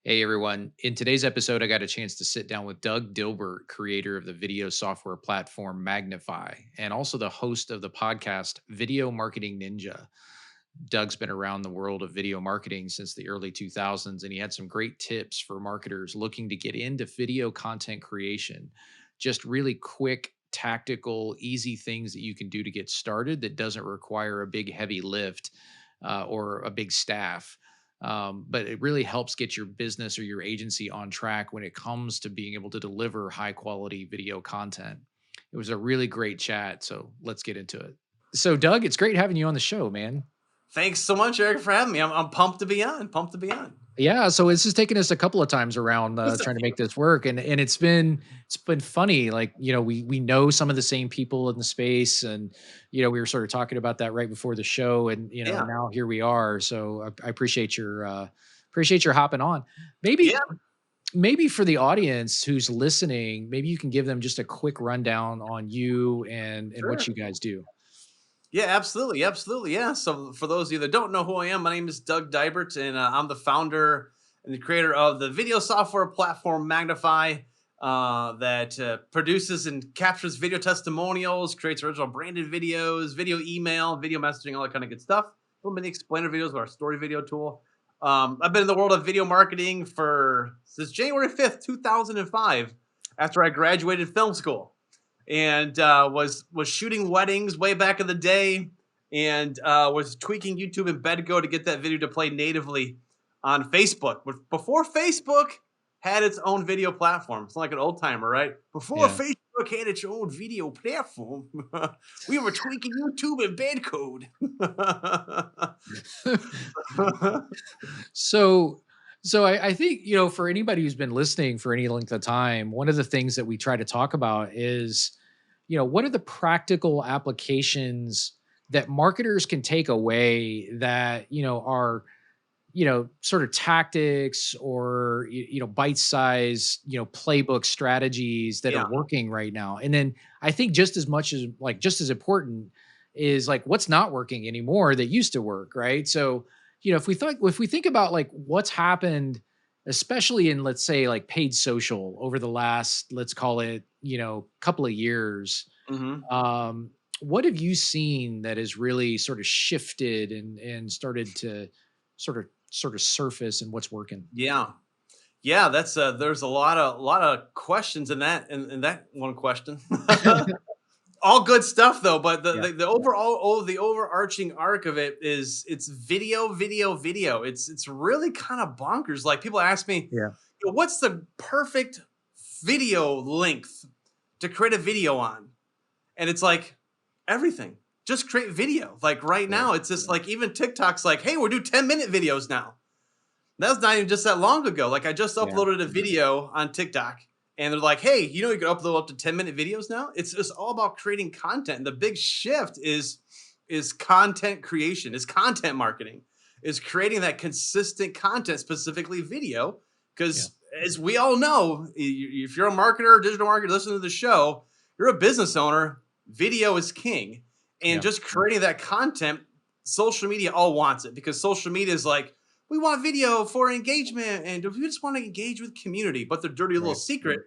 Hey everyone. In today's episode, I got a chance to sit down with Doug Dibert, creator of the video software platform Magnfi, and also the host of the podcast Video Marketing Ninja. Doug's been around the world of video marketing since the early 2000s, and he had some great tips for marketers looking to get into video content creation. Just really quick, tactical, easy things that you can do to get started that doesn't require a big, heavy lift or a big staff. But it really helps get your business or your agency on track when it comes to being able to deliver high quality video content. It was a really great chat. So let's get into it. So, Doug, it's great having you on the show, man. Thanks so much, Eric, for having me. I'm pumped to be on. Pumped to be on. Yeah, so it's just taken us a couple of times around Just a trying to few. make this work, and it's been funny. Like we know some of the same people in the space, and we were sort of talking about that right before the show, and Yeah. now here we are. So I appreciate your hopping on. Maybe Yeah. maybe for the audience who's listening, maybe you can give them just a quick rundown on you and what Sure. you guys do. Yeah, absolutely. Absolutely. Yeah. So, for those of you that don't know who I am, my name is Doug Dibert, and I'm the founder and the creator of the video software platform Magnify that produces and captures video testimonials, creates original branded videos, video email, video messaging, all that kind of good stuff. Little mini explainer videos with our story video tool. I've been in the world of video marketing for since January 5th, 2005, after I graduated film school. And was shooting weddings way back in the day, and was tweaking YouTube and Bedgo to get that video to play natively on Facebook. But before Facebook had its own video platform, it's like an old timer, right? Before Yeah. Facebook had its own video platform, we were tweaking YouTube and Bedcode. So, so I think, for anybody who's been listening for any length of time, one of the things that we try to talk about is, what are the practical applications that marketers can take away that, are, sort of tactics or, bite-sized, playbook strategies that are Yeah, working right now. And then I think just as much as like just as important is like what's not working anymore that used to work, right? So, if we think about like what's happened, especially in let's say like paid social over the last, let's call it, couple of years, hmm, um, what have you seen that has really sort of shifted and started to sort of surface and what's working? yeah. Yeah, that's there's a lot of questions in that one question. All good stuff though, but the, Yeah. the the overall the overarching arc of it is it's video, video, video. It's really kind of bonkers. Like, people ask me, Yeah. what's the perfect video length to create a video on? And it's like, everything. Just create video. Like, right Right. now, it's just like, even TikTok's like, hey, we're doing 10-minute videos now. That was not even just that long ago. Like, I just Yeah. uploaded a video on TikTok, and they're like, "Hey, you can upload up to 10-minute videos now." It's just all about creating content. And the big shift is content creation, is content marketing, is creating that consistent content, specifically video. Yeah. Because, as we all know, if you're a marketer or digital marketer, listen to the show, you're a business owner. Video is king, and Yeah. just creating that content. Social media all wants it, because social media is like, we want video for engagement, and we just want to engage with community. But the dirty little Right. secret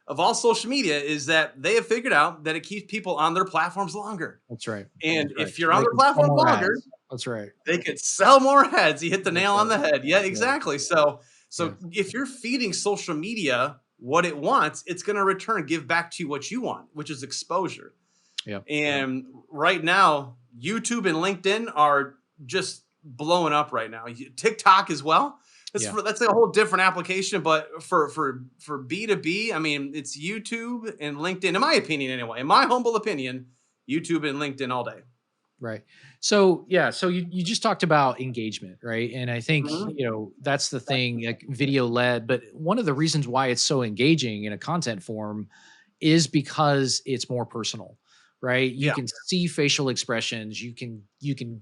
of all social media is that they have figured out that it keeps people on their platforms longer. That's right. And That's right. if you're So on they their can sell platform more longer, ads. That's right. they could sell more heads. You hit the That's nail on right. the head. Yeah, Yeah. exactly. So Yeah. so if you're feeding social media what it wants, it's going to return, give back to you what you want, which is exposure. Yeah. And right now, YouTube and LinkedIn are just blowing up right now. TikTok as well. Yeah. That's a whole different application, but for B2B, I mean, it's YouTube and LinkedIn, in my opinion anyway. In my humble opinion, YouTube and LinkedIn all day. Right. So yeah, so you just talked about engagement, right? And I think, Mhm. that's the thing, like video led, but one of the reasons why it's so engaging in a content form is because it's more personal, right? You Yeah. can see facial expressions, you can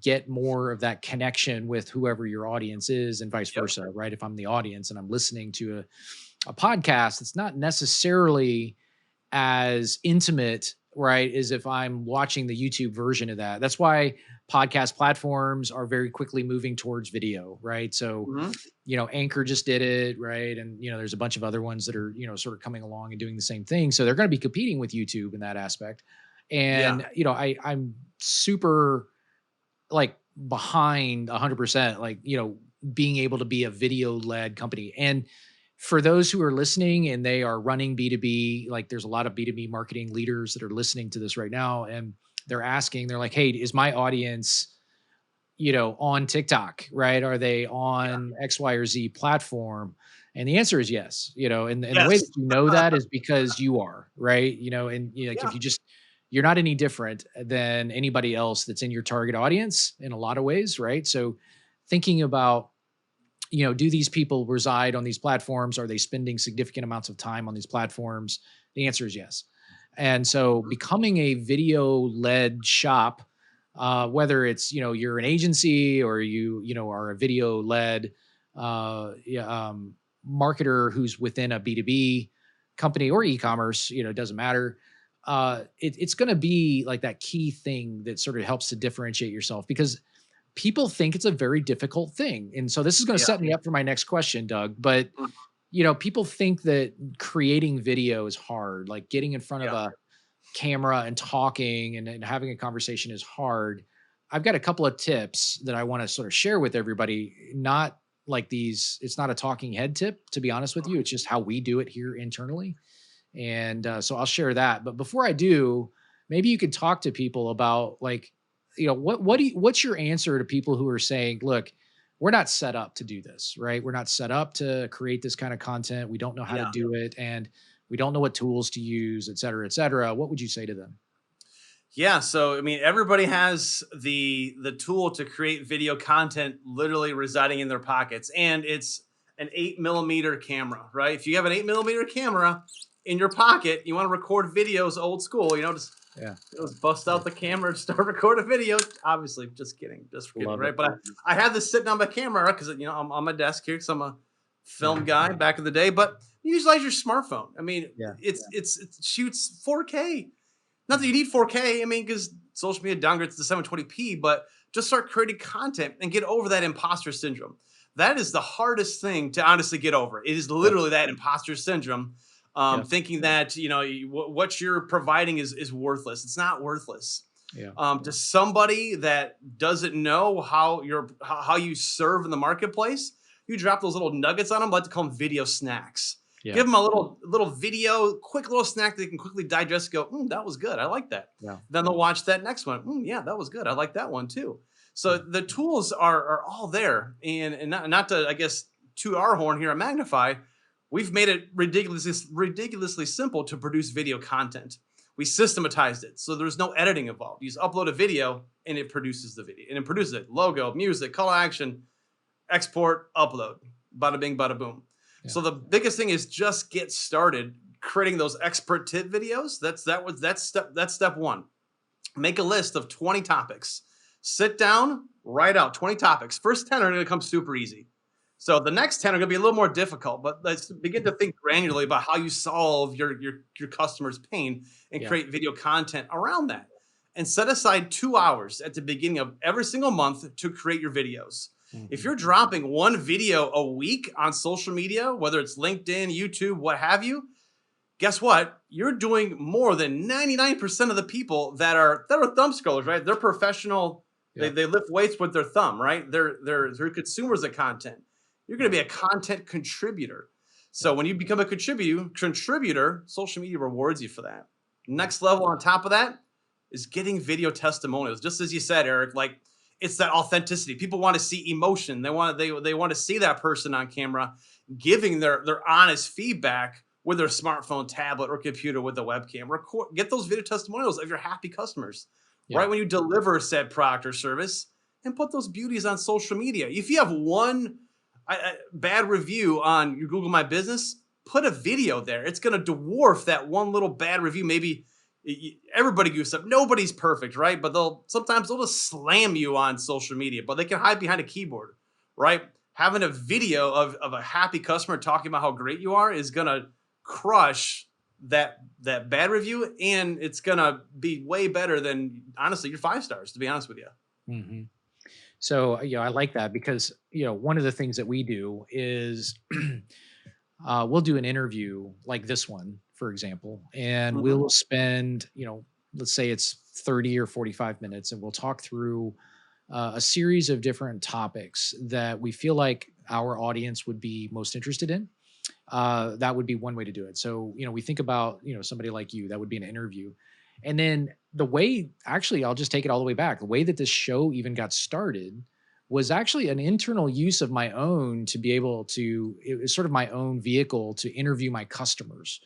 get more of that connection with whoever your audience is and vice Yep. versa, right? If I'm the audience and I'm listening to a podcast, it's not necessarily as intimate, right, as if I'm watching the YouTube version of that. That's why podcast platforms are very quickly moving towards video, right? So, Mhm. Anchor just did it, right? And, there's a bunch of other ones that are, sort of coming along and doing the same thing. So they're going to be competing with YouTube in that aspect. Yeah. And, I'm super like behind 100%, like, being able to be a video led company. And for those who are listening and they are running B2B, like there's a lot of B2B marketing leaders that are listening to this right now. And they're like, hey, is my audience, on TikTok, right? Are they Yeah. on X, Y, or Z platform? And the answer is yes, and the way that Yes. you know that is because you are, right? And like Yeah. if you're not any different than anybody else that's in your target audience in a lot of ways, right? So thinking about, do these people reside on these platforms? Are they spending significant amounts of time on these platforms? The answer is yes. And so Mhm. becoming a video led shop, whether it's, you're an agency or are a video led yeah, marketer who's within a B2B company or e-commerce, it doesn't matter. It's going to be like that key thing that sort of helps to differentiate yourself, because people think it's a very difficult thing. And so this is going to Yeah. set me up for my next question, Doug. But, Mhm. people think that creating video is hard, like getting in front of Yeah. a camera and talking and having a conversation is hard. I've got a couple of tips that I want to sort of share with everybody. Not like these, it's not a talking head tip, to be honest with you. It's just how we do it here internally. And so I'll share that. But before I do, maybe you could talk to people about like, what's your answer to people who are saying, look, we're not set up to do this, right? We're not set up to create this kind of content. We don't know how to Yeah. do it, and we don't know what tools to use, et cetera, et cetera. What would you say to them? Yeah, so I mean, everybody has the tool to create video content literally residing in their pockets, and it's an 8 millimeter camera, right? If you have an 8 millimeter camera in your pocket, you want to record videos old school, Yeah, just bust yeah, out the camera and start recording a video. Obviously, just kidding, love it. right? But I have this sitting on my camera because I'm on my desk here because I'm a Yeah, film guy back in the day. But you utilize your smartphone. I mean, yeah, it shoots 4K. Not that you need 4K, I mean, because social media downgrades to 720p, but just start creating content and get over that imposter syndrome. That is the hardest thing to honestly get over. It is yep, literally that imposter syndrome, yep, thinking that what you're providing is worthless. It's not worthless. yeah, To somebody that doesn't know how you serve in the marketplace, you drop those little nuggets on them. I like to call them video snacks. yeah, Give them a little video, quick little snack they can quickly digest. Go, that was good. I like that. yeah, Then they'll watch that next one. Yeah, that was good. I like that one too. So yeah, the tools are all there, and not to, I guess, toot our horn here at Magnify, we've made it ridiculously simple to produce video content. We systematized it, so there's no editing involved. You just upload a video, and it produces the video, and it produces it. Logo, music, call to action, export, upload. Bada bing, bada boom. yeah, So the biggest thing is just get started creating those expert tip videos. That's step one. Make a list of 20 topics. Sit down, write out 20 topics. First 10 are going to come super easy. So the next 10 are going to be a little more difficult, but let's begin to think granularly about how you solve your customer's pain and yeah. create video content around that. And set aside 2 hours at the beginning of every single month to create your videos. If Mhm. you're dropping one video a week on social media, whether it's LinkedIn, YouTube, what have you, guess what? You're doing more than 99% of the people that are thumb scrollers, right? They're professional. They, Yeah, they lift weights with their thumb, right? They're consumers of content. You're going to yeah, be a content contributor. yeah, So when you become a contributor, social media rewards you for that. yeah, Next level on top of that is getting video testimonials. Just as you said, Eric, like it's that authenticity. People want to see emotion. They want to see that person on camera giving their honest feedback with their smartphone, tablet, or computer with a webcam. Get those video testimonials of your happy customers yeah, right when you deliver said product or service, and put those beauties on social media. If you have one bad review on your Google My Business, put a video there. It's going to dwarf that one little bad review. Maybe everybody goofs up. Nobody's perfect, right? But they'll just slam you on social media, but they can hide behind a keyboard, right? Having a video of a happy customer talking about how great you are is going to crush that bad review, and it's going to be way better than honestly your 5 stars, to be honest with you. Hmm. So, I like that because, one of the things that we do is we'll do an interview like this one, for example, and Hmm. we'll spend, let's say it's 30 or 45 minutes, and we'll talk through a series of different topics that we feel like our audience would be most interested in. That would be one way to do it. So, we think about, somebody like you, that would be an interview. And then the way, actually, I'll just take it all the way back. The way that this show even got started was actually an internal use of my own to be able to, it was sort of my own vehicle to interview my customers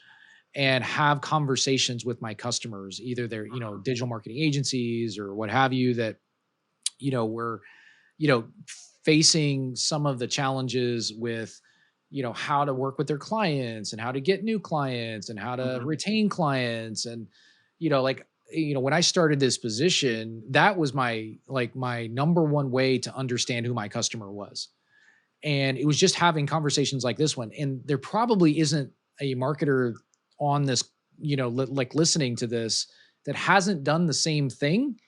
and have conversations with my customers, either they're, digital marketing agencies or what have you, that, were, you know, facing some of the challenges with, how to work with their clients and how to get new clients and how to Hmm. retain clients. And, like, when I started this position, that was my number one way to understand who my customer was. And it was just having conversations like this one. And there probably isn't a marketer on this, like listening to this, that hasn't done the same thing.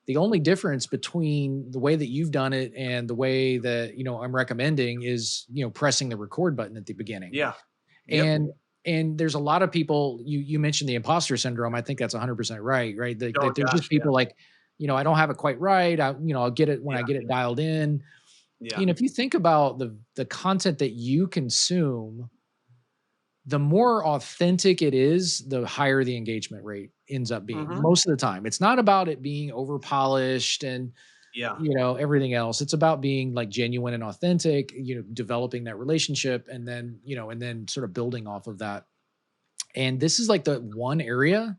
The only difference between the way that you've done it and the way that, I'm recommending is, pressing the record button at the beginning. Yeah. Yep. And there's a lot of people, you mentioned the imposter syndrome. I think that's 100% right, right? Oh There's just gosh. Yeah. people like, I don't have it quite right. I'll get it when I Yeah. get it dialed in. Yeah. If you think about the content that you consume, the more authentic it is, the higher the engagement rate ends up being Hmm. most of the time. It's not about it being over polished and, Yeah. everything else. It's about being like genuine and authentic, developing that relationship and then sort of building off of that. And this is like the one area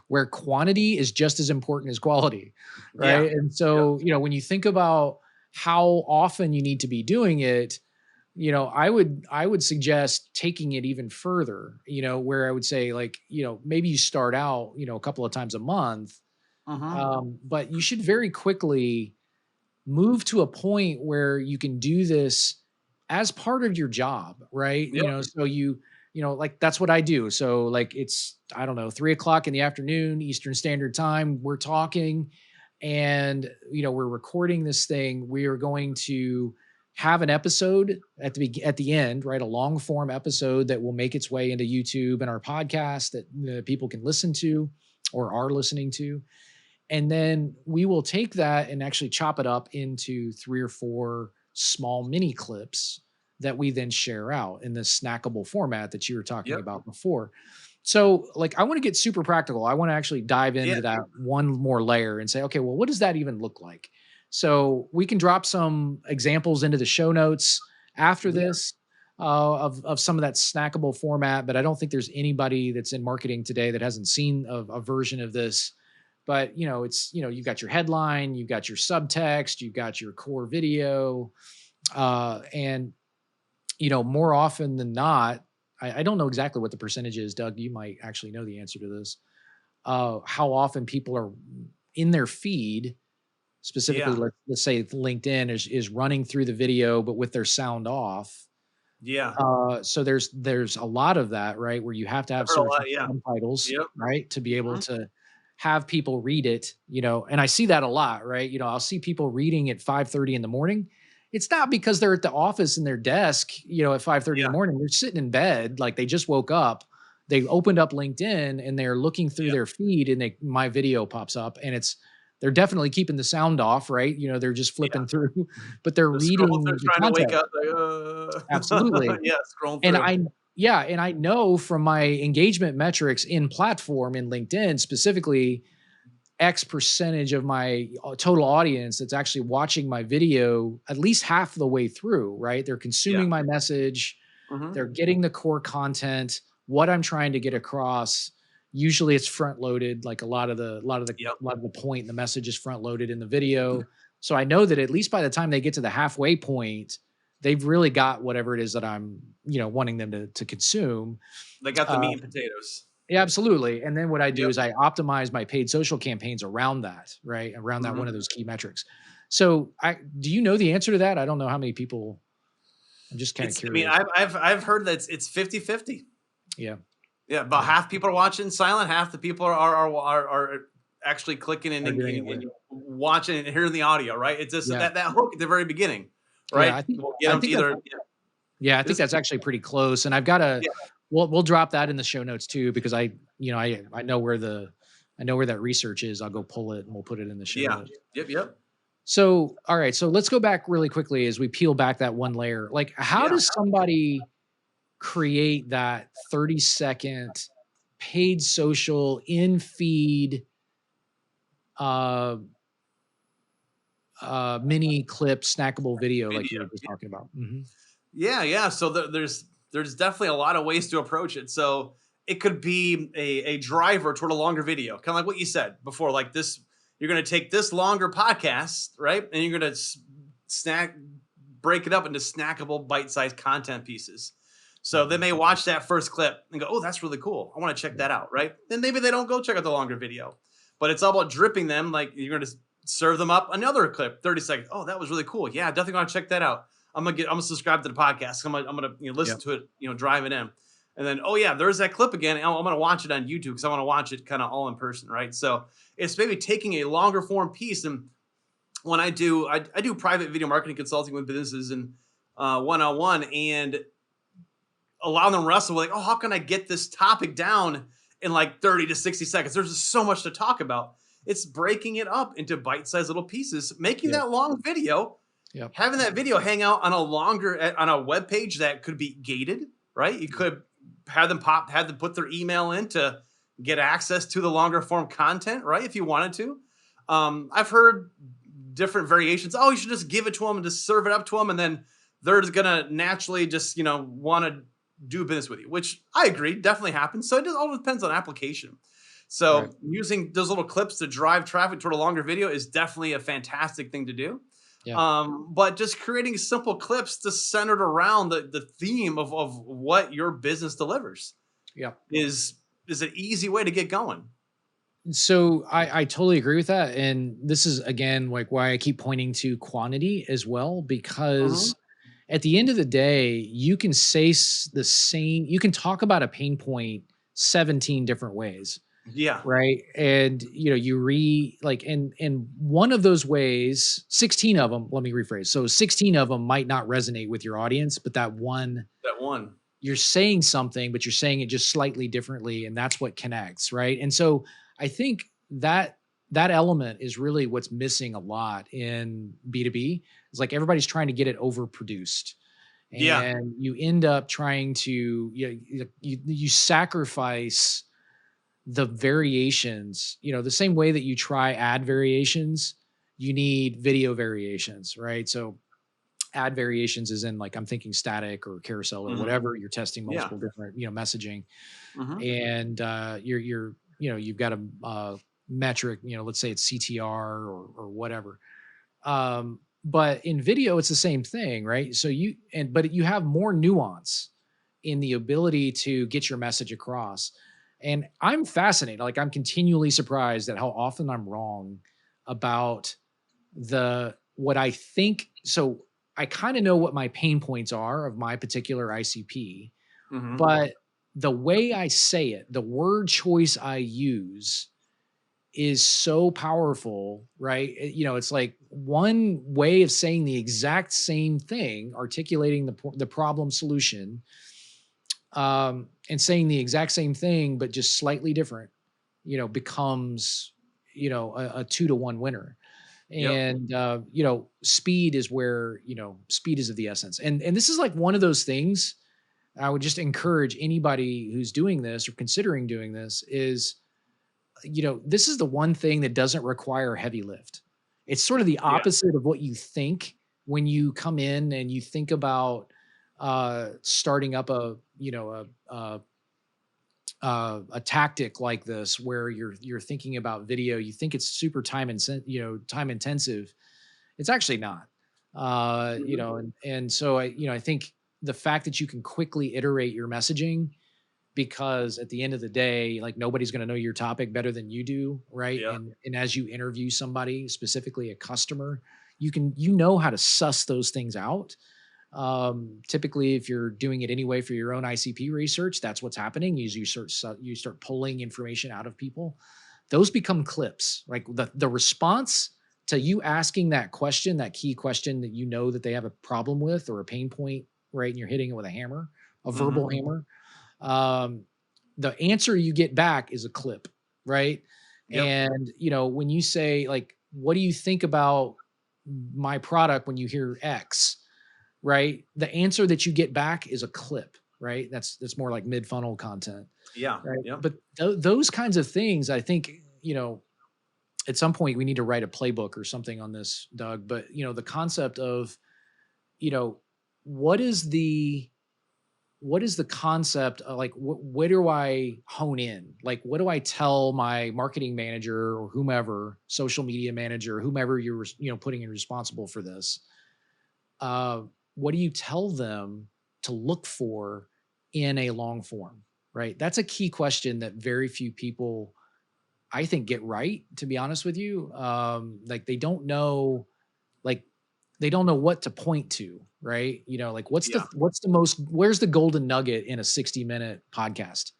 where quantity is just as important as quality, Yeah. right? And Yep. so, when you think about how often you need to be doing it, I would suggest taking it even further, where I would say, like, maybe you start out, a couple of times a month, Hmm. but you should very quickly move to a point where you can do this as part of your job, right? Yep. So like that's what I do. So like it's, I don't know, 3 o'clock in the afternoon, Eastern Standard Time, we're talking and, we're recording this thing. We are going to have an episode at the end, right? A long form episode that will make its way into YouTube and our podcast that people can listen to or are listening to. And then we will take that and actually chop it up into 3 or 4 small mini clips that we then share out in this snackable format that you were talking Yep. about before. So, like, I want to get super practical. I want to actually dive Yeah. into that one more layer and say, okay, well, what does that even look like? So, we can drop some examples into the show notes after Yeah. this of some of that snackable format. But I don't think there's anybody that's in marketing today that hasn't seen a version of this. But it's you've got your headline, you've got your subtext, you've got your core video, and more often than not, I don't know exactly what the percentage is. Doug, you might actually know the answer to this. How often people are in their feed, specifically, Yeah. let's say LinkedIn is running through the video, but with their sound off. Yeah. So there's a lot of that, right? Where you have to I've have heard a certain lot. Yeah. subtitles, Yep. right? To be able Hmm. to have people read it, and I see that a lot, right? I'll see people reading at 5:30 in the morning. It's not because they're at the office in their desk, at 5:30 in Yeah. the morning. They're sitting in bed, like they just woke up. They opened up LinkedIn and they're looking through Yeah. their feed and my video pops up and they're definitely keeping the sound off, right? They're just Yeah. flipping through, but they're The scroll through reading the trying to wake content. up. Like, Absolutely. yeah. Scrolling And through. I yeah, and I know from my engagement metrics in platform in LinkedIn specifically, X percentage of my total audience that's actually watching my video at least half the way through, right? They're Yeah. consuming my message, Hmm. they're getting the core content, what I'm trying to get across. Usually it's front loaded, like Yep. a lot of the point in the message is front loaded in the video. So I know that at least by the time they get to the halfway point, they've really got whatever it is that I'm, wanting them to consume. They got the Uh, meat and potatoes. yeah, absolutely. And then what I do Yep. is I optimize my paid social campaigns around that, right? Around that one Hmm. of those key metrics. So do you know the answer to that? I don't know how many people. I'm just kind of It's. I mean, curious. I've heard that it's 50-50. Yeah. Yeah, about Yeah. half people are watching silent, half the people are actually clicking are doing it with. and watching and hearing the audio, right? It's just Yeah. that hook at the very beginning, Yeah, right? Will get I them to think that's either yeah, I think this that's actually pretty close, and I've got a yeah, we'll drop that in the show notes too because I know where I know where that research is. I'll go pull it and we'll put it in the show yeah, notes. yep, So, all right, so let's go back really quickly as we peel back that one layer. Like, how yeah. does somebody create that 30-second paid social in feed uh mini clip snackable video like you Video. were just talking about? Mhm. Yeah, yeah. So there's definitely a lot of ways to approach it. So it could be a driver toward a longer video, kind of like what you said before. Like this, you're going to take this longer podcast, right, and you're going to snack, break it up into snackable, bite-sized content pieces. So they Mhm. may watch that first clip and go, "Oh, that's really cool. I want to check Yeah. that out." Right? Then maybe they don't go check out the longer video, but it's all about dripping them. Like you're going to serve them up another clip, 30 seconds. Oh, that was really cool. Yeah, definitely want to check that out. I'm gonna subscribe to the podcast. I'm gonna listen Yep. to it, driving in. And then, oh yeah, there's that clip again. I'm gonna watch it on YouTube because I want to watch it kind of all in person, right? So it's maybe taking a longer form piece. And when I do private video marketing consulting with businesses and one on one, and allow them to wrestle with like, oh, how can I get this topic down in like 30 to 60 seconds? There's just so much to talk about. It's breaking it up into bite-sized little pieces, making Yep. that long video, Yep. having that video hang out on a longer on a web page that could be gated, right? You Yep. could have them put their email in to get access to the longer form content, right? If you wanted to. I've heard different variations. Oh, you should just give it to them and just serve it up to them, and then they're just gonna naturally just want to do business with you, which I agree definitely happens. So it just all depends on application. Right. So using those little clips to drive traffic toward a longer video is definitely a fantastic thing to do. Yeah. But just creating simple clips to centered around the theme of what your business delivers Yeah. is an easy way to get going. So I totally agree with that. And this is again like why I keep pointing to quantity as well, Mhm. because at the end of the day, you can say the same, you can talk about a pain point 17 different ways, Yeah. right? And you like and one of those ways, 16 of them, let me rephrase. So 16 of them might not resonate with your audience, but that one That one. you're saying something, but you're saying it just slightly differently, and that's what connects, right? And so I think that element is really what's missing a lot in B2B. It's like everybody's trying to get it overproduced, Yeah. and you end up trying to you sacrifice the variations, the same way that you try ad variations, you need video variations, right? So ad variations is in like I'm thinking static or carousel or Mhm. whatever. You're testing Yeah. multiple different messaging, Mhm. and you've got a metric. Let's say it's CTR or whatever. But in video, it's the same thing, right? So but you have more nuance in the ability to get your message across. And I'm fascinated. Like I'm continually surprised at how often I'm wrong about the what I think. So I kind of know what my pain points are of my particular ICP, Mhm. but the way I say it, the word choice I use is so powerful, right? It's like one way of saying the exact same thing, articulating the problem solution, and saying the exact same thing, but just slightly different, becomes, a 2-to-1 winner. Yep. And speed is where speed is of the essence, and this is like one of those things I would just encourage anybody who's doing this or considering doing this is, this is the one thing that doesn't require heavy lift. It's sort of the Yeah. opposite of what you think when you come in and you think about starting up a tactic like this where you're thinking about video. You think it's super time intensive. It's actually not. Mhm. And so I think the fact that you can quickly iterate your messaging, because at the end of the day, like nobody's going to know your topic better than you do, right? Yeah. And as you interview somebody, specifically a customer, how to suss those things out. Typically, if you're doing it anyway for your own ICP research, that's what's happening. You start pulling information out of people those become clips. Like the response to you asking that question, that key question that you know that they have a problem with or a pain point, right? And you're hitting it with a hammer, a Mhm. verbal hammer. Um, the answer you get back is a clip, right? Yep. And when you say like, what do you think about my product when you hear X, right? The answer that you get back is a clip, right? That's more like mid funnel content, Yeah. right? Yep. But those kinds of things, I think, at some point we need to write a playbook or something on this, Doug. But the concept of, you know, what is the concept like where do I hone in, like what do I tell my marketing manager or whomever, social media manager, whomever you're putting in responsible for this, uh, what do you tell them to look for in a long form, right? That's a key question that very few people, I think, get right, to be honest with you. Like like they don't know what to point to, right? Like Yeah. where's the golden nugget in a 60-minute podcast,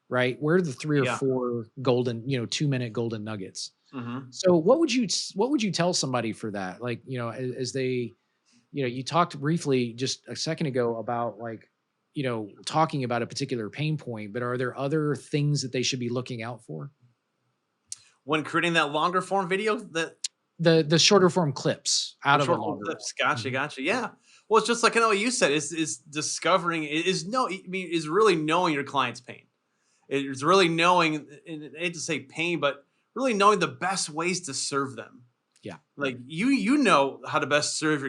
right? Where are the three or Yeah. four golden, 2-minute golden nuggets? Mhm. So what would you tell somebody for that? Like, as they, you talked briefly just a second ago about like, talking about a particular pain point, but are there other things that they should be looking out for? When creating that longer form video, The shorter form clips the out of a short form longer clips. one. Gotcha, Mhm. gotcha. Yeah. Well, it's just like I know what you said. Is discovering is no. I mean, is really knowing your client's pain. It's really knowing, and I hate to say pain, but really knowing the best ways to serve them. Yeah. Like you know how to best serve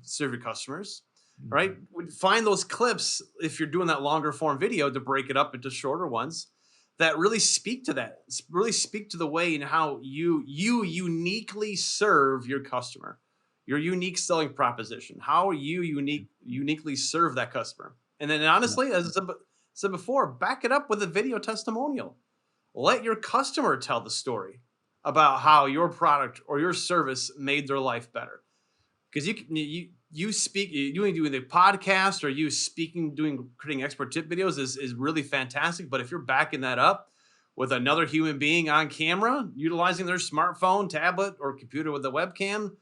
serve your customers, right? Mhm. Find those clips if you're doing that longer form video to break it up into shorter ones that really speak to that. Really speak to the way and how you uniquely serve your customer, your unique selling proposition, how you uniquely serve that customer. And then Yeah. honestly, as I said before, back it up with a video testimonial. Let your customer tell the story about how your product or your service made their life better. Because you speak, you doing the podcast or you speaking, doing creating expert tip videos is really fantastic. But if you're backing that up with another human being on camera, utilizing their smartphone, tablet, or computer with a webcam,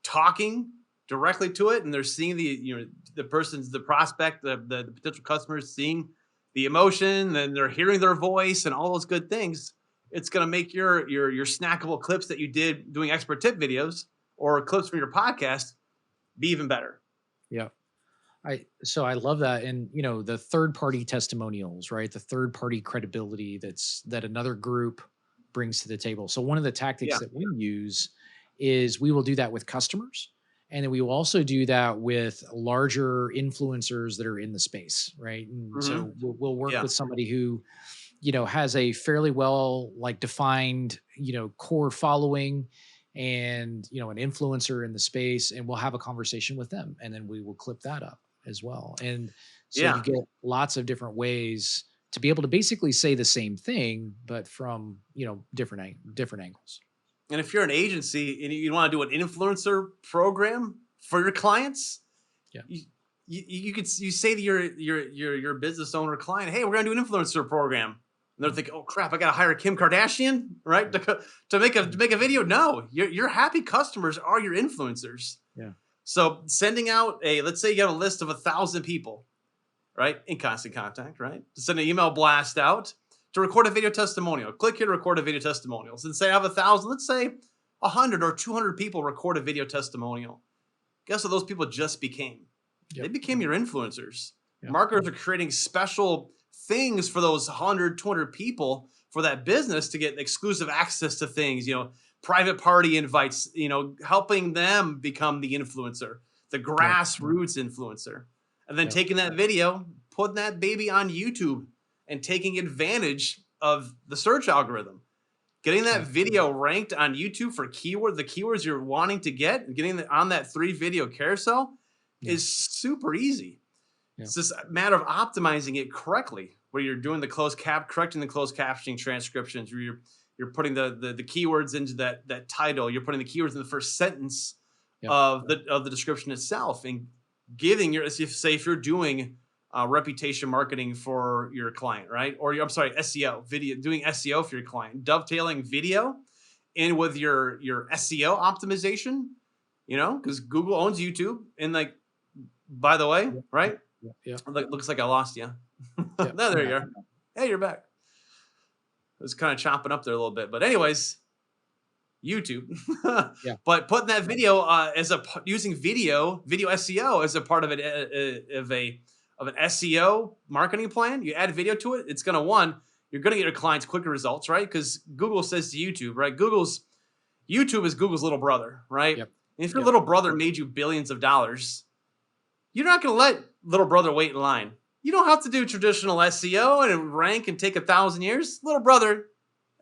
talking directly to it, and they're seeing the prospect, the potential customers seeing the emotion, and they're hearing their voice and all those good things. It's going to make your snackable clips that you did doing expert tip videos or clips from your podcast be even better. Yeah. I love that. And the third party testimonials, right? The third party credibility that another group brings to the table. So one of the tactics Yeah. that we use is we will do that with customers. And then we will also do that with larger influencers that are in the space, right? And Hmm. so we'll work Yeah. with somebody who, has a fairly well like defined, core following and, an influencer in the space, and we'll have a conversation with them and then we will clip that up as well. And so you Yeah. get lots of different ways to be able to basically say the same thing, but from, different angles. And if you're an agency and you want to do an influencer program for your clients, Yeah. you you say to your business owner client, hey, we're gonna do an influencer program. And they're Mhm. thinking, oh crap, I gotta hire Kim Kardashian, right? Right. To make Mhm. a video. No, your happy customers are your influencers. Yeah. So sending out let's say you have a list of 1,000 people, right, in constant contact, right? To send an email blast out to record a video testimonial. Click here to record a video testimonial. And say I have 1,000, let's say 100 or 200 people record a video testimonial. Guess what those people just became? They Yep. became your influencers. Yep. Marketers are creating special things for those 100, 200 people for that business to get exclusive access to things, private party invites, helping them become the influencer, the Yep. grassroots influencer. And then Yep. taking that video, putting that baby on YouTube and taking advantage of the search algorithm. Getting that Yep. video ranked on YouTube for the keywords you're wanting to get, and getting on that 3 video carousel Yeah. is super easy. Yeah. It's just a matter of optimizing it correctly, where you're doing correcting the closed captioning transcriptions, where you're putting the keywords into that title, you're putting the keywords in the first sentence Yep. of the description itself, and giving say if you're doing reputation marketing for your client, right? Or I'm sorry, SEO, video, doing SEO for your client, dovetailing video in with your SEO optimization, because Google owns YouTube. And like, by the way, Yeah. right? Yeah. Yeah. Looks like I lost you. Yeah. No, I'm there you back. are. Hey, you're back. I was kind of chopping up there a little bit, but anyways, YouTube. Yeah. But putting that video using video SEO as a part of an SEO marketing plan. You add video to it, it's gonna you're gonna get your clients quicker results, right? Because Google says to YouTube, right? YouTube is Google's little brother, right? Yep. And if your Yep. little brother made you billions of dollars, you're not gonna let little brother wait in line. You don't have to do traditional SEO and rank and take 1,000 years. Little brother,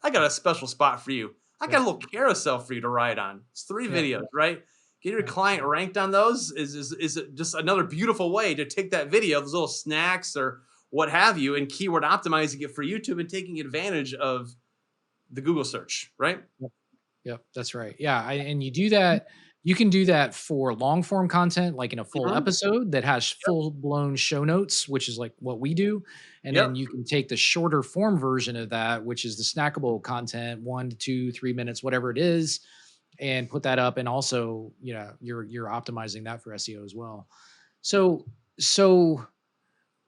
I got a special spot for you. I got Yep. a little carousel for you to ride on. It's 3 Yep. videos, right? Get your Yep. client ranked on those is just another beautiful way to take that video, those little snacks or what have you, and keyword optimizing it for YouTube and taking advantage of the Google search, right? Yep. Yep, that's right. Yeah, and you do that. You can do that for long form content, like in a full Mhm. episode that has Yep. full blown show notes, which is like what we do. And then Yep. you can take the shorter form version of that, which is the snackable content, 1 to 2, 3 minutes, whatever it is, and put that up. And also, you're optimizing that for SEO as well. So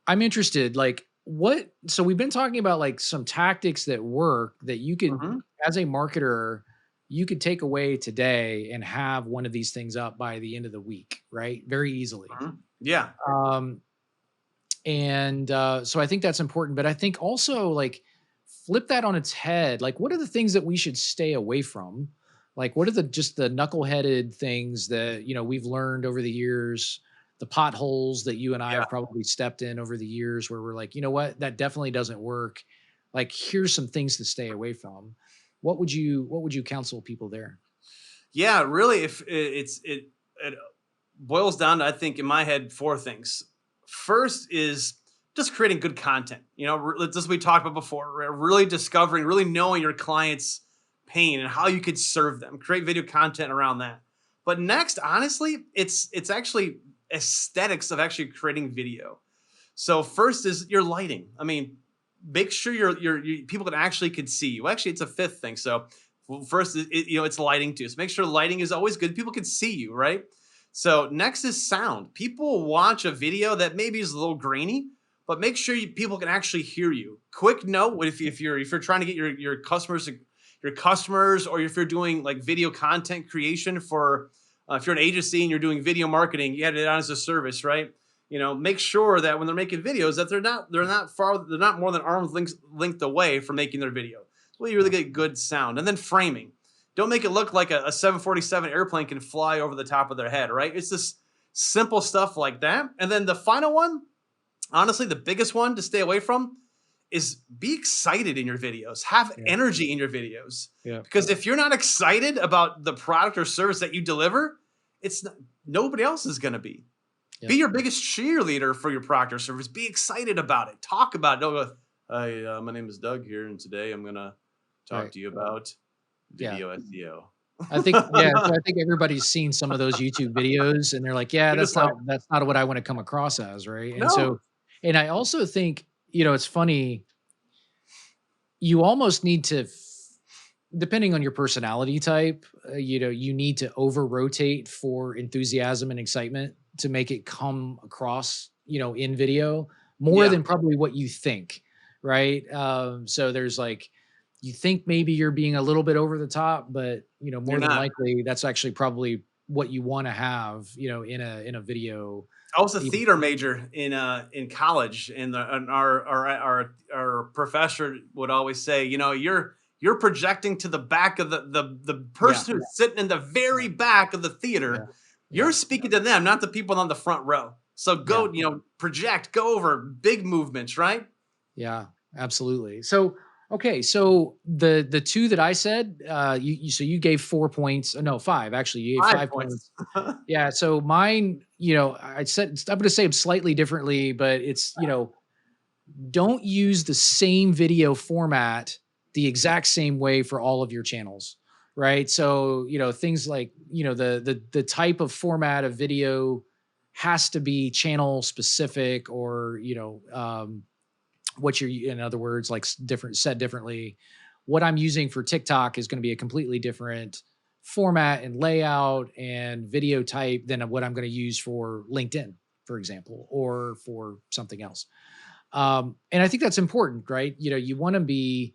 I'm interested, like what so we've been talking about like some tactics that work that you could, Mhm. as a marketer, you could take away today and have one of these things up by the end of the week, right? Very easily. Mhm. Yeah. Um, and so I think that's important. But I think also like flip that on its head. Like, what are the things that we should stay away from? Like, what are the just the knuckleheaded things that we've learned over the years, the potholes that you and I Yeah. have probably stepped in over the years, where we're like, you know what, that definitely doesn't work. Like, here's some things to stay away from. What would you counsel people there? Yeah, really, if it boils down to, I think, in my head, 4 things. First is just creating good content. Just we talked about before, really discovering, really knowing your client's pain and how you could serve them. Create video content around that. But next, honestly, it's actually aesthetics of actually creating video. So first is your lighting. I mean, make sure people can actually could see you. Actually, it's a fifth thing. So first, it's lighting too. So make sure lighting is always good. People can see you, right? So next is sound. People watch a video that maybe is a little grainy, but make sure people can actually hear you. Quick note: if you're trying to get your customers, or if you're doing like video content creation for, if you're an agency and you're doing video marketing, you add it on as a service, right? Make sure that when they're making videos that they're not more than arm's length away from making their video. Well, you really get good sound. And then framing. Don't make it look like a 747 airplane can fly over the top of their head, right? It's just simple stuff like that. And then the final one, honestly, the biggest one to stay away from is be excited in your videos. Have Yeah. energy in your videos. Yeah. Because if you're not excited about the product or service that you deliver, nobody else is going to be. Yeah. Be your biggest cheerleader for your product or service. Be excited about it. Talk about it. Don't go, "Hi, my name is Doug here, and today I'm going to talk Right. to you about Yeah. video SEO." I think, yeah, so I think everybody's seen some of those YouTube videos and they're like, yeah, You're that's just like, not what I want to come across as, right? And no. so, and I also think, it's funny, you almost need to depending on your personality type, you need to over rotate for enthusiasm and excitement to make it come across, in video more Yeah, than probably what you think, right? So there's like, you think maybe you're being a little bit over the top, but you're more than not. likely that's actually probably what you want to have, in a video. I was a Even, theater major in college, and our professor would always say, you're projecting to the back of the yeah, person who's sitting in the very back of the yeah, theater. yeah, You're speaking to them, not the people on the front row. So yeah. go, project, go over big movements, right? Yeah, absolutely. So, okay, so the two that I said, so you gave 4 points. No, five actually. You gave 5 5 points. points. Yeah. So mine, I said I'm going to say them slightly differently, but it's don't use the same video format the exact same way for all of your channels, right? So things like the type of format of video has to be channel specific, or, what you're, in other words, like different, said differently, what I'm using for TikTok is going to be a completely different format and layout and video type than what I'm going to use for LinkedIn, for example, or for something else. And I think that's important, right? You want to be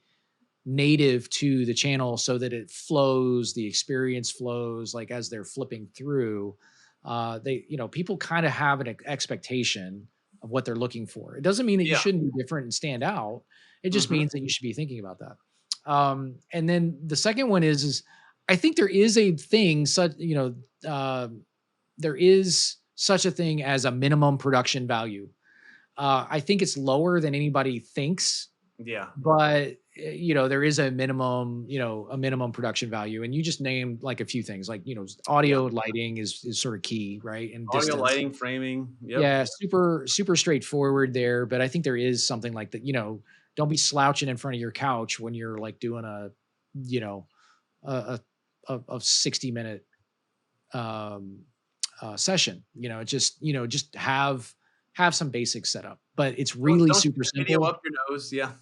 native to the channel so that it flows, the experience flows, like as they're flipping through. People kind of have an expectation of what they're looking for. It doesn't mean that you Yeah. shouldn't be different and stand out. It just Hmm. means that you should be thinking about that. And then the second one is I think there is a thing, such, there is such a thing as a minimum production value. I think it's lower than anybody thinks, Yeah. but there is a minimum production value, and you just named like a few things, like, Yeah. audio, lighting is sort of key, right? And Audio, distance. lighting, framing. Yep. Yeah, super straightforward there, but I think there is something like that. Don't be slouching in front of your couch when you're like doing you know a 60-minute um session. Just have some basic setup, but it's really Don't super shoot the video simple. up your nose. Yeah.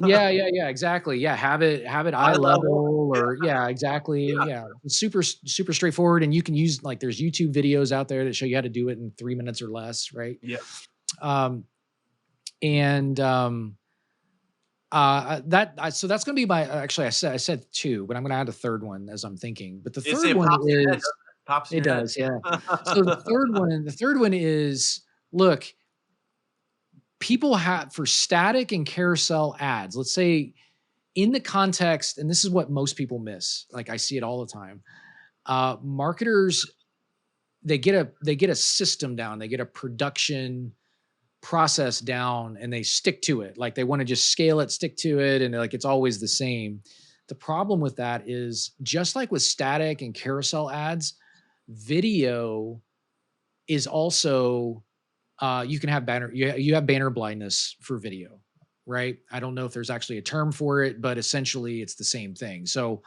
Yeah, exactly. Yeah, have it eye Eye level. level, Yeah. or yeah, exactly. Yeah. Yeah, super straightforward, and you can use, like, there's YouTube videos out there that show you how to do it in 3 minutes or less, right? Yeah. Um, and so that's going to be my, actually, I said two, but I'm going to add a third one as I'm thinking. But the third It one pops in your head, is, doesn't it? Pops in it your head. does, yeah. So the third one is, look, people have, for static and carousel ads, let's say, in the context, and this is what most people miss, like I see it all the time. Marketers, they get a system down, they get a production process down, and they stick to it. Like, they want to just scale it, stick to it, and like it's always the same. The problem with that is, just like with static and carousel ads, video is also, you can have banner, you have banner blindness for video, right? I don't know if there's actually a term for it, but essentially it's the same thing. So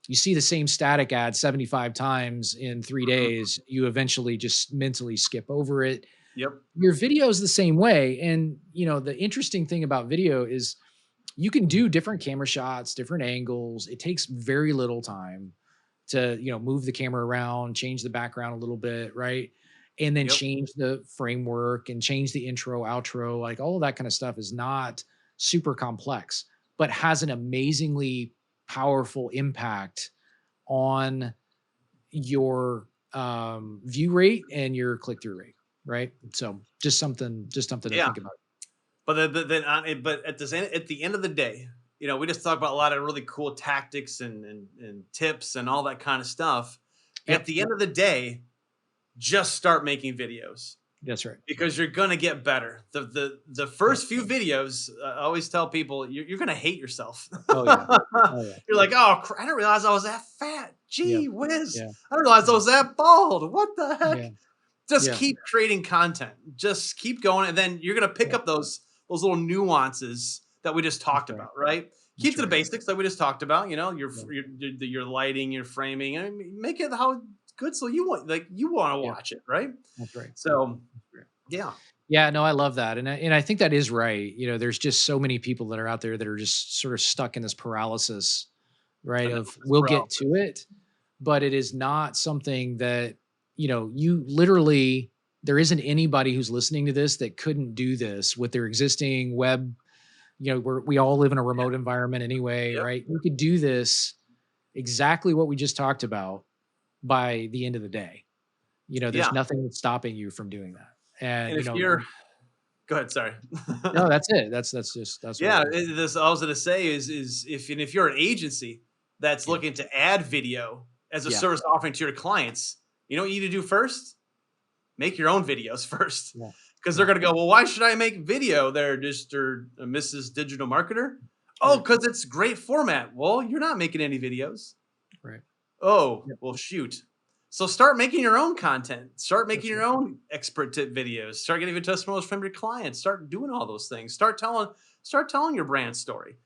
you see the same static ad 75 times in 3 days, you eventually just mentally skip over it. Yep. Your video is the same way. And the interesting thing about video is you can do different camera shots, different angles. It takes very little time to, move the camera around, change the background a little bit, right? And then Yep. change the framework and change the intro, outro, like all of that kind of stuff is not super complex, but has an amazingly powerful impact on your view rate and your click through rate, right? So just something to Yeah. think about. But at the end of the day, we just talk about a lot of really cool tactics and tips and all that kind of stuff. At Yep, the end of the day, just start making videos, that's right. because you're gonna get better. The Yep. first few videos, I always tell people, you're gonna hate yourself. Oh yeah. Oh yeah. You're like, oh, I didn't realize I was that fat. Yeah. Gee whiz, Yeah. I didn't realize I Yeah. was that bald. What the Yeah. heck? Just Yeah. keep creating content. Just keep going, and then you're gonna pick Yeah. up those little nuances that we just That's talked right. about, right? Keep That's to the right. basics that we just talked about. Yeah. Your lighting, your framing, and make it how good so you want to Yeah. watch it, right? That's right. So That's right. yeah, Yeah, no, I love that, and I think that is right. There's just so many people that are out there that are just sort of stuck in this paralysis, right? Of, analysis we'll get to paralysis. it, but it is not something that, you literally, there isn't anybody who's listening to this that couldn't do this with their existing web. We all live in a remote environment anyway, Yep. right? We could do this exactly what we just talked about by the end of the day. There's Yeah. nothing that's stopping you from doing that. And And if you're, go ahead. Sorry. no, that's it. That's what it Yeah, is. this I was gonna say is if you're an agency that's Yeah. looking to add video as a Yeah. service offering to your clients, you know what you need to do first? Make your own videos first, Yeah. because they're Yeah. gonna go, well, why should I make video there, Mr. Mrs. Digital Marketer? Oh, Right. because it's great format. Well, you're not making any videos. Right. Oh, Yep. well, shoot. So start making your own content. Start making That's your right. own expert tip videos. Start getting testimonials from your clients. Start doing all those things. Start telling your brand story.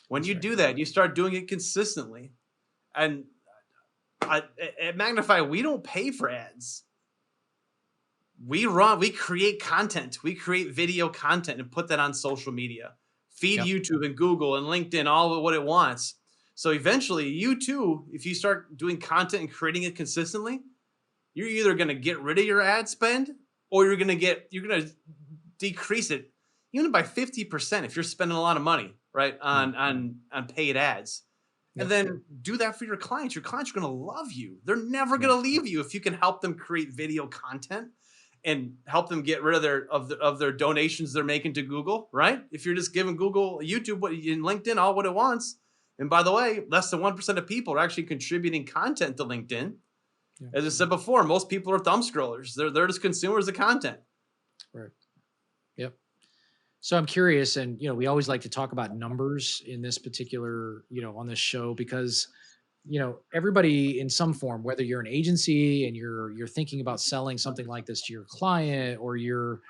When That's you right. do that, you start doing it consistently. And at Magnify, we don't pay for ads. we create content. We create video content and put that on social media. Feed Yep. YouTube and Google and LinkedIn all of what it wants. So eventually, you too, if you start doing content and creating it consistently, you're either going to get rid of your ad spend or you're going to decrease it even by 50% if you're spending a lot of money, right? Mm. On paid ads. And Yep. then do that for your clients. Your clients are going to love you. They're never Yeah. going to leave you if you can help them create video content and help them get rid of their donations they're making to Google, right? If you're just giving Google, YouTube, and LinkedIn all what it wants. And by the way, less than 1% of people are actually contributing content to LinkedIn. Yeah. As I said before, most people are thumb scrollers. They're just consumers of content. Right. Yep. So I'm curious, and we always like to talk about numbers in this particular, on this show because everybody in some form, whether you're an agency and you're thinking about selling something like this to your client, or you're,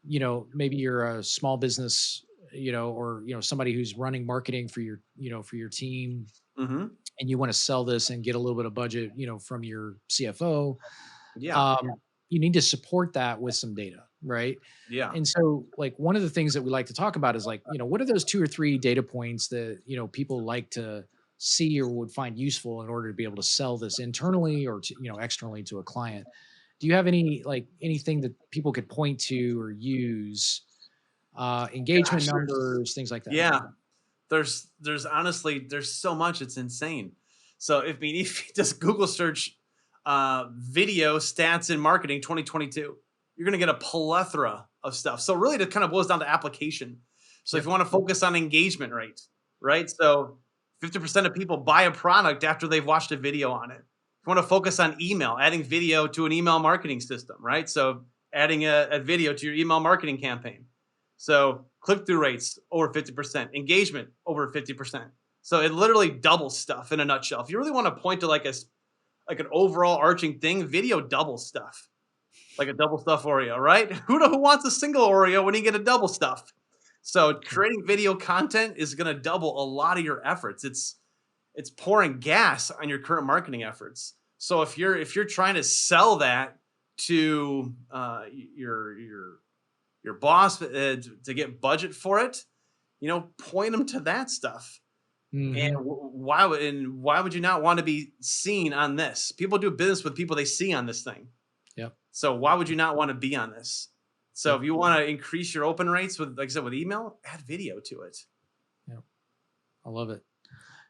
maybe you're a small business, or somebody who's running marketing for your, for your team, Hmm. and you want to sell this and get a little bit of budget, from your CFO. Yeah. um, you need to support that with some data, right? Yeah. And so, like, one of the things that we like to talk about is like, what are those 2 or 3 data points that, people like to see or would find useful in order to be able to sell this internally or to, externally to a client? Do you have any, like, anything that people could point to or use, engagement Gosh, numbers, things like that? yeah. There's honestly there's so much, it's insane. So if you just Google search video stats in marketing 2022, you're gonna get a plethora of stuff. So really it kind of boils down to application. So if Yep. you want to focus on engagement rate, right? So 50% of people buy a product after they've watched a video on it. If you want to focus on email, adding video to an email marketing system, right? So adding a video to your email marketing campaign. So click-through rates over 50%, engagement over 50%. So it literally doubles stuff in a nutshell. If you really want to point to like an overall arching thing, video doubles stuff. Like a double stuff Oreo, right? Who wants a single Oreo when you get a double stuff? So Sure. creating video content is going to double a lot of your efforts. It's pouring gas on your current marketing efforts. So if you're trying to sell that to your boss to get budget for it, point them to that stuff. And Hmm. why would you not want to be seen on this? People do business with people they see on this thing. Yep. So why would you not want to be on this? So Yep. if you want to increase your open rates with, like I said, with email, add video to it. Yep. I love it.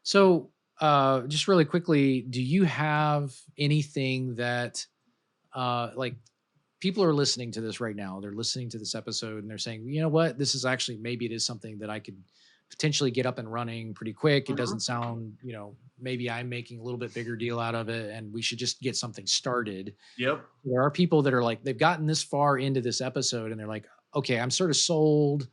So, just really quickly, do you have anything that, like, people are listening to this right now? They're listening to this episode and they're saying, you know what, this is actually, maybe it is something that I could potentially get up and running pretty quick. It Mhm. doesn't sound, maybe I'm making a little bit bigger deal out of it and we should just get something started. Yep. There are people that are like, they've gotten this far into this episode and they're like, okay, I'm sort of sold.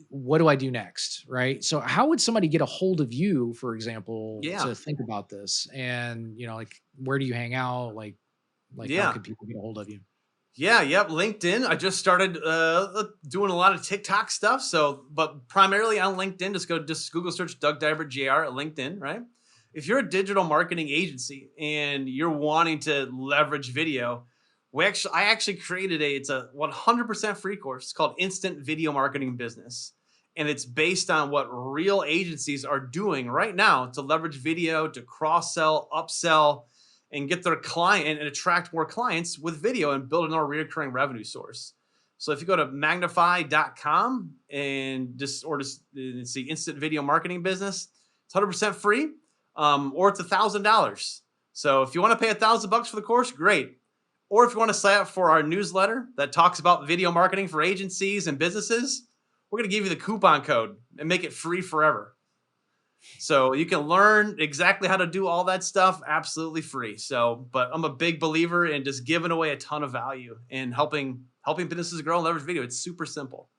What do I do next? Right. So how would somebody get a hold of you, for example, Yeah. to think about this? And, like, where do you hang out? Like how Yeah. could people get a hold of you? Yeah, yep. LinkedIn. I just started doing a lot of TikTok stuff. So, but primarily on LinkedIn, just Google search Doug Dibert JR at LinkedIn, right? If you're a digital marketing agency and you're wanting to leverage video, I actually created it's a 100% free course. It's called Instant Video Marketing Business. And it's based on what real agencies are doing right now to leverage video to cross sell, upsell, and get their client and attract more clients with video and build another recurring revenue source. So if you go to magnify.com and just see instant video marketing business, it's 100% free, or it's $1,000. So if you want to pay $1,000 for the course, great. Or if you want to sign up for our newsletter that talks about video marketing for agencies and businesses, we're going to give you the coupon code and make it free forever. So you can learn exactly how to do all that stuff absolutely free. So, but I'm a big believer in just giving away a ton of value and helping businesses grow and leverage video. It's super simple.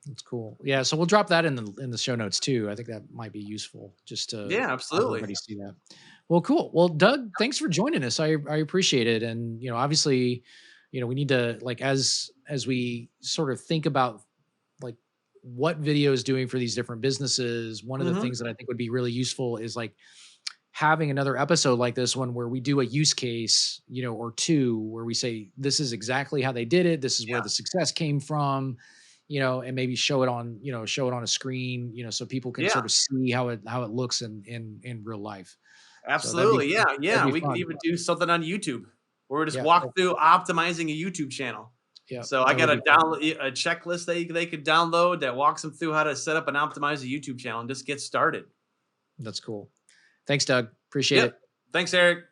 That's cool. Yeah. So we'll drop that in the show notes too. I think that might be useful just to Yeah, have absolutely. everybody see that. Well, cool. Well, Doug, thanks for joining us. I appreciate it. And, obviously, we need to, like, as we sort of think about, like, what video is doing for these different businesses, one of the Hmm. things that I think would be really useful is, like, having another episode like this one where we do a use case, or two, where we say, this is exactly how they did it. This is where Yeah. the success came from, and maybe show it on, show it on a screen, so people can Yeah. sort of see how it looks in real life. So Absolutely. Yeah. that'd Yeah. be We could fun. even do something on YouTube where we just Yeah. walk through optimizing a YouTube channel. Yeah. So I That would got a be fun. a checklist they could download that walks them through how to set up and optimize a YouTube channel and just get started. That's cool. Thanks, Doug. Appreciate Yep. it. Thanks, Eric.